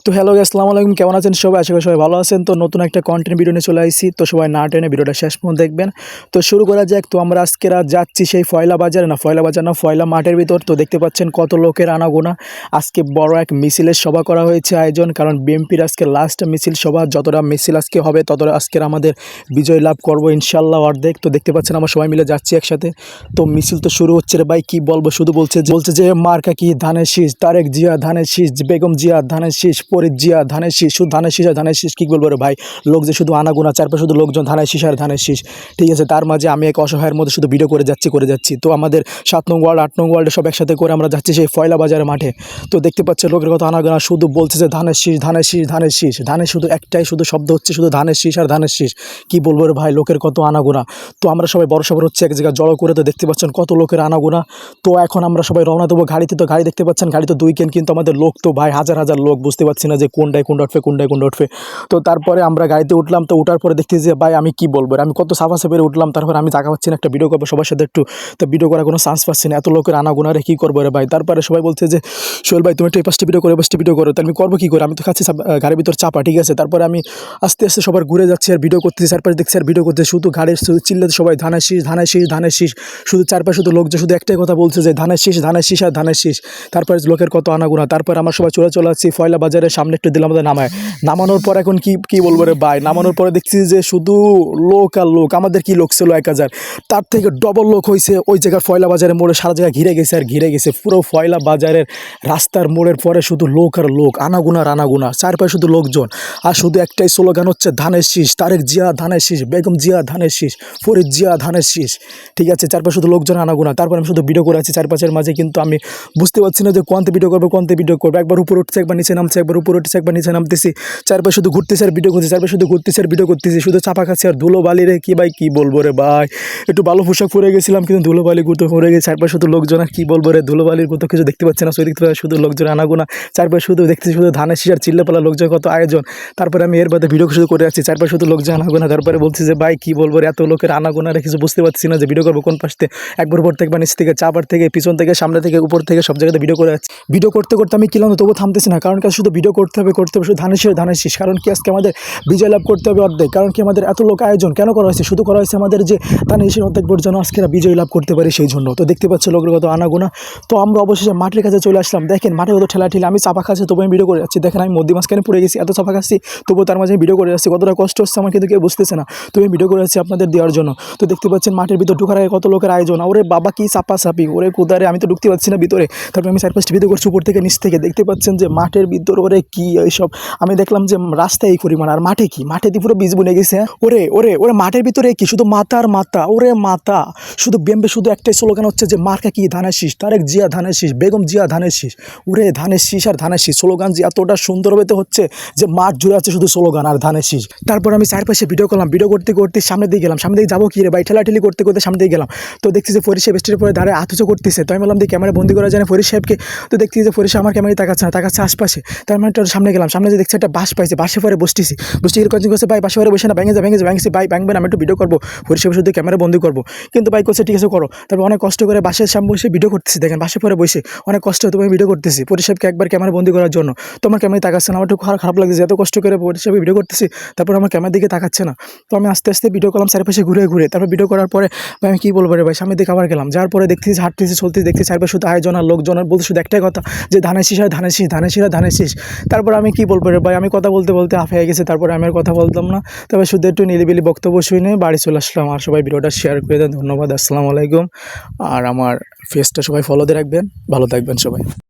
তো hello guys, আসসালামু আলাইকুম। কেমন আছেন সবাই? আশা করি সবাই ভালো আছেন। তো নতুন একটা কন্টেন্ট ভিডিও নিয়ে চলে আসছি। তো সবাই না টেনে ভিডিওটা শেষ পর্যন্ত দেখবেন। তো শুরু করা যাক। তো আমরা আজকে যাচ্ছি সেই ফয়লা বাজার না ফয়লা মাঠের ভিতর। তো দেখতে পাচ্ছেন কত লোকের আনাগোনা। আজকে বড় এক মিছিলের সভা করা হয়েছে আয়োজন, কারণ বিএনপির আজকে লাস্ট মিছিল সভা। যতটা মিছিল আজকে হবে ততটা আজকের আমাদের বিজয় লাভ করবো ইনশাল্লাহ অর্ধেক। তো দেখতে পাচ্ছেন আমরা সবাই মিলে যাচ্ছি একসাথে। তো মিছিল তো শুরু হচ্ছে রে ভাই, কি বলবো, শুধু বলছে যে মার্কা কি ধানের শীষ, তারেক জিয়া ধানের শীষ, বেগম জিয়া ধানের শীষ, ফরিদ জিয়া ধানের শীষ, শুধু ধানের শীষ আর ধানের শীষ। কী বলবো রে ভাই, লোক যে শুধু আনাগোনা, চারপাশে শুধু লোকজন ধানের শীষ আর ধানের শীষ। ঠিক আছে, তার মাঝে আমি এক অসহায়ের মধ্যে শুধু ভিডিও করে যাচ্ছি। তো আমাদের 7 নং ওয়ার্ড 8 নং ওয়ার্ডে সব একসাথে করে আমরা যাচ্ছি সেই ফয়লা বাজারের মাঠে। তো দেখতে পাচ্ছে লোকের কথা আনাগোনা, শুধু বলছে যে ধানের শীষ, ধানের শীষ, ধানের শীষ। ধানের শুধু একটাই শুধু শব্দ হচ্ছে, শুধু ধানের শীষ আর ধানের শীষ। কী বলবো রে ভাই, লোকের কত আনাগোনা। তো আমরা সবাই বড় সবর হচ্ছে এক জায়গায় জড়ো করে। তো দেখতে পাচ্ছেন কত লোকের আনাগোনা। তো এখন আমরা সবাই রওনা দেবো গাড়িতে। তো গাড়ি দেখতে পাচ্ছেন, গাড়ি তো 2 কেন, কিন্তু আমাদের লোক তো ভাই হাজার হাজার লোক, বুঝতে পারছি না যে কোনটায় উঠবে। তো তারপরে আমরা গাড়িতে উঠলাম। তো উঠার পরে দেখতে যে ভাই আমি কি বলবো, আমি কত সাফা সাফেরে উঠলাম। তারপরে আমি জায়গা পাচ্ছি না একটা ভিডিও করবো সবার সাথে একটু। তো ভিডিও করার কোনো চান্স পাচ্ছি না, এত লোকের আনাগোনা রে কী করবো রে ভাই। তারপরে সবাই বলছে যে সোহেল ভাই তুমি একটু এই পাশটা ভিডিও করো। তাহলে আমি করবো কী করে, আমি তো খাচ্ছি গাড়ির ভিতর চাপা। ঠিক আছে, তারপরে আমি আস্তে আস্তে সবার ঘুরে যাচ্ছি আর ভিডিও করতেছি। চারপাশে দেখছি আর ভিডিও করতেছি, শুধু গাড়ির চিল্লাতে সবাই ধানের শীষ, ধানের শীষ, ধানের শীষ। শুধু চারপাশে শুধু লোক যে শুধু একটাই কথা বলছে যে ধানের শীষ, ধানের শীষ আর ধানের শীষ। তারপরে লোকের কত আনাগোনা। তারপর আমরা সবাই চলে আসছি ফয়লা বাজারের সামনে, একটু দিলাম আমাদের নামানোর পর এখন কি বলবো রে ভাই, নামানোর পরে দেখছি যে শুধু লোক আর লোক। আমাদের কি লোক ছিল 1000, তার থেকে ডবল লোক হয়েছে ওই জায়গার ফয়লা বাজারের মোড়ে। সারা জায়গায় ঘিরে গেছে পুরো ফয়লা বাজারের রাস্তার মোড়ের পরে শুধু লোক আর লোক, আনাগোনা চারপাশে শুধু লোকজন। আর শুধু একটাই স্লোগান হচ্ছে ধানের শীষ, তারেক জিয়া ধানের শীষ, বেগম জিয়া ধানের শীষ, ফরিদ জিয়া ধানের শীষ। ঠিক আছে, চারপাশে শুধু লোকজন আনাগোনা। তারপর আমি শুধু ভিডিও করে আছি চারপাশের মাঝে, কিন্তু আমি বুঝতে পারছি না যে কোনতে ভিডিও করবো। একবার উপরে উঠছে, একবার নিচে নামছে, একবার উপরে উঠছে, একবার নিচে নামতেছি। চারপাশে শুধু ঘুরতেছে আর ভিডিও করতেছি, শুধু চাপা খাচ্ছি আর ধুলো বালি রে। কি ভাই কি বলবো রে ভাই, একটু ভালো পোশাক পরে গেছিলাম কিন্তু ধুলো বালি গুঁতো পরে গেছে। চারপাশে শুধু লোকজন আর কি বলবো রে, ধুলো বালির কোথাও কিছু দেখতে পাচ্ছে না, শুধু লোকজন আনাগোনা। চারপাশে শুধু দেখতেছি শুধু ধানের শীষ আর চিল্লাপালা লোকজন, কত আয়োজন। তারপরে আমি এর বাদে ভিডিও শুরু করে যাচ্ছি, চারপাশে শুধু লোকজন আনাগোনা। তারপরে বলছি যে ভাই কি বলবো রে, এত লোকের আনাগোনা রে কিছু বুঝতে পারছি না যে ভিডিও করবো কোন পাশ থেকে, একবার উপর থেকে বা নিচ থেকে, চাপার থেকে, পিছন থেকে, সামনে থেকে, উপর থেকে, সব জায়গাতে ভিডিও করে যাচ্ছি। ভিডিও করতে আমি কিলাম, তবু থামতেছি না, কারণ কি শুধু ভিডিও করতে হবে শুধু ধানের শীষ। কারণ কি আজকে আমাদের বিজয় লাভ করতে হবে অর্ধেক। কারণ কি আমাদের এত লোক আয়োজন কেন করা হয়েছে, শুধু করা হয়েছে আমাদের যে ধানের শীষের অর্ধেক বোর্ড যেন আজকে বিজয় লাভ করতে পারি সেই জন্য। তো দেখতে পাচ্ছি লোকের কত আনাগোনা। তো আমরা অবশেষে মাঠের কাছে চলে আসলাম। দেখেন মাঠে কত ঠেলাঠেলি, আমি চাপা খাচ্ছি তবু আমি ভিডিও করে যাচ্ছি। দেখেন আমি মধ্যে মাঝখানে পড়ে গেছি, এত চাপা খাচ্ছি তবু তার মাঝে ভিডিও করে যাচ্ছি। কতটা কষ্ট হচ্ছে আমার কিন্তু কেউ বুঝতেছে না, তো আমি ভিডিও করে যাচ্ছি আপনাদের দেওয়ার জন্য। তো দেখতে পাচ্ছেন মাঠের ভিতর ঢোকার আগে কত লোকের আয়োজন। ওরে বাবা কি চাপি, ওরে কোদারে, আমি তো ঢুকতে পারছি না ভিতরে। তারপরে আমি 4-5টি ভিডিও করছি উপর থেকে নিচ থেকে। দেখতে পাচ্ছেন যে মাঠের ভিতর ওরে কি এইসব, আমি দেখলাম যে রাস্তায় এই পরিমাণ, আর মাঠে কি, মাঠে দিয়ে পুরো বীজ বুনে গেছে। ওরে মাঠের ভিতরে কি শুধু মাথা, ওরে মাথা। শুধু বেম্বে শুধু একটাই স্লোগান হচ্ছে যে মার্কা কি ধানের শীষ, তারেক জিয়া ধানের শীষ, বেগম জিয়া ধানের শীষ। ওরে ধানের শীষ আর ধানের শীষ স্লোগান যে এতটা সুন্দরভাবে হচ্ছে যে মাঠ জুড়ে আছে শুধু স্লোগান আর ধানের শীষ। তারপর আমি চারপাশে ভিডিও করতে সামনের দিকে গেলাম। সামনে দিকে যাবো কি রে ভাই, ঠেলাঠেলি করতে সামনে দিকে গেলাম। তো দেখছি যে ফরিদ সাহেব স্টেজের পরে দাঁড়ায় আতচ করতেছে। তো আমি বললাম যে ক্যামেরা বন্দি করা যায় না ফরিদ সাহেবকে। তো দেখছি যে ফরিদ সাহেব আমার ক্যামেরায় তাকাচ্ছে আশপাশে। তার মানে সামনে গেলাম, সামনে যে দেখছি একটা বাস পাইছে, বাসে পরে বসতেছি কঞ্চিং করছে, ভাই বাসে পরে বসে না, ভেঙে যাচ্ছে ভাই, ভাঙবে না, আমি একটু ভিডিও করবো, ফরিদ সাহেব শুধু ক্যামেরা বন্দি করবো। কিন্তু ভাই করছে ঠিক আছে করো। তারপর অনেক কষ্ট করে বাসের সামনে বসে ভিডিও করতেছি। দেখেন বাসে পরে বসে অনেক কষ্ট হতো আমি ভিডিও করতেছি ফরিদ সাহেবকে একবার ক্যামেরা বন্দি করার জন্য। তো আমার ক্যামেরায় তাকাচ্ছে না, আমার একটু খারাপ লাগছে, এত কষ্ট করে ফরিদ সাহেব ভিডিও করতেছি, তারপর আমার ক্যামেরার দিকে তাকাচ্ছে না। তো আমি আস্তে আস্তে ভিডিও করলাম চারপাশে ঘুরে। তারপর ভিডিও করার পরে ভাই আমি কী বলবো রে ভাই, সামনে দিকে আবার গেলাম, যার পরে দেখতেছি হাঁটতেছি চলতে দেখতেছি চারপাশে শুধু আয়োজন আর লোকজন, আর বলতে শুধু একটাই কথা যে ধানের শীষ। তারপর আমি কি বলবো রে ভাই, আমি কথা বলতে হাঁপিয়ে গেছে। তারপরে আমি আর কথা বলতাম না, তবে শুধু একটু নিরিবিলি বক্তব্য শুনে বাড়ি চলে আসলাম। আর সবাই ভিডিওটা শেয়ার করে দেন, ধন্যবাদ, আসসালামু আলাইকুম। আর আমার ফেসটা সবাই ফলো দিয়ে রাখবেন, ভালো থাকবেন সবাই।